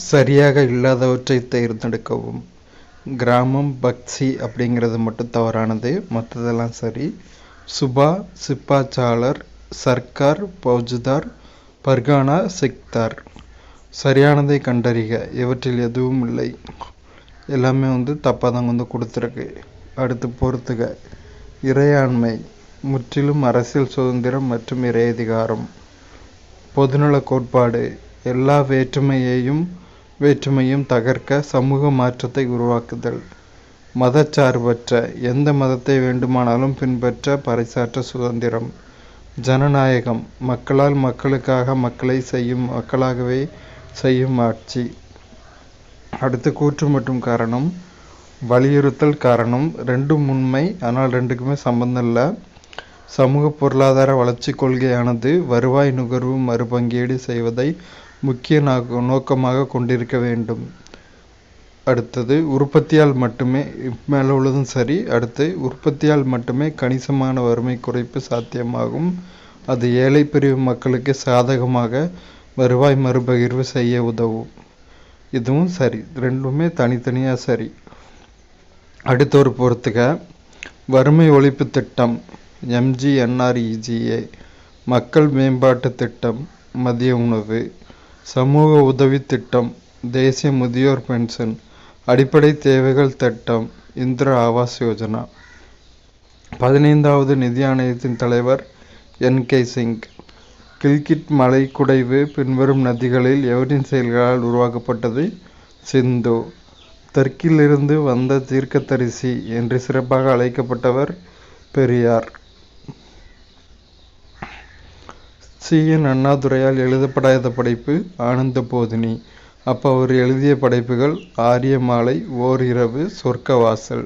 சரியாக இல்லாதவற்றை தேர்ந்தெடுக்கவும். கிராமம் பக்சி அப்படிங்கிறது மட்டும் தவறானது, மற்றதெல்லாம் சரி. சுபா, சிப்பாச்சாளர், சர்க்கார், பௌஜ்தார், பர்கானா, சிக்தார். சரியானதை கண்டறிக. இவற்றில் எதுவும் இல்லை, எல்லாமே தப்பாக தான் கொடுத்துருக்கு. அடுத்து பொறுத்துக. இறையாண்மை முற்றிலும் அரசியல் சுதந்திரம் மற்றும் இறையதிகாரம். பொதுநல கோட்பாடு எல்லா வேற்றுமையும் தகர்க்க சமூக மாற்றத்தை உருவாக்குதல். மதச்சார்பற்ற எந்த மதத்தை வேண்டுமானாலும் பின்பற்ற பறைசாற்ற சுதந்திரம். ஜனநாயகம் மக்களால் மக்களுக்காக மக்களாகவே செய்யும் ஆட்சி. அடுத்து கூற்று மற்றும் காரணம். வலியுறுத்தல் காரணம். ரெண்டும் உண்மை, ஆனால் ரெண்டுக்குமே சம்பந்தம் இல்லை. சமூக பொருளாதார வளர்ச்சி கொள்கையானது வருவாய் நுகர்வு மறுபங்கீடு செய்வதை முக்கிய நோக்கமாக கொண்டிருக்க வேண்டும். அடுத்தது உற்பத்தியால் மட்டுமே, மேலே உள்ளதும் சரி. அடுத்து உற்பத்தியால் மட்டுமே கணிசமான வறுமை குறைப்பு சாத்தியமாகும். அது ஏழை பிரிவு மக்களுக்கு சாதகமாக வருவாய் மறுபகிர்வு செய்ய உதவும். இதுவும் சரி, ரெண்டுமே தனித்தனியாக சரி. அடுத்த ஒரு பொறுத்துக. வறுமை ஒழிப்பு திட்டம் MGNREGA. மக்கள் மேம்பாட்டு திட்டம் மதிய உணவு. சமூக உதவி திட்டம் தேசிய முதியோர் பென்ஷன். அடிப்படை தேவைகள் திட்டம் இந்திரா ஆவாஸ் யோஜனா. 15வது நிதி ஆணையத்தின் தலைவர் NK சிங். கில்கிட் மலை குடைவு பின்வரும் நதிகளில் எவரின் செயல்களால் உருவாக்கப்பட்டது? சிந்து. தெற்கிலிருந்து வந்த தீர்க்கதரிசி என்று சிறப்பாக அழைக்கப்பட்டவர் பெரியார். CN அண்ணாதுரையால் எழுதப்படாத படைப்பு ஆனந்த போதினி. அப்போ அவர் எழுதிய படைப்புகள் ஆரியமாலை, ஓர் இரவு, சொர்க்கவாசல்.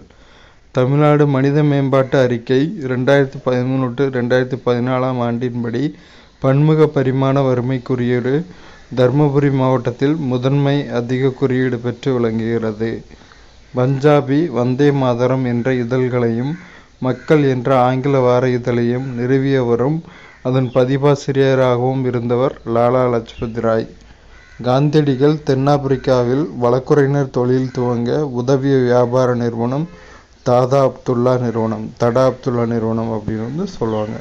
தமிழ்நாடு மனித மேம்பாட்டு அறிக்கை 2013-2014 ஆண்டின்படி பன்முக பரிமாண வறுமை குறியீடு தர்மபுரி மாவட்டத்தில் முதன்மை அதிக குறியீடு பெற்று விளங்குகிறது. பஞ்சாபி, வந்தே மாதரம் என்ற இதழ்களையும் மக்கள் என்ற ஆங்கில வார இதழையும் நிறுவியவரும் அதன் பதிப்பாசிரியராகவும் இருந்தவர் லாலா லஜ்பத் ராய். காந்தியடிகள் தென்னாப்பிரிக்காவில் வழக்குரைஞர் தொழில் துவங்க உதவிய வியாபார நிறுவனம் தடா அப்துல்லா நிறுவனம் அப்படின்னு சொல்லுவாங்க.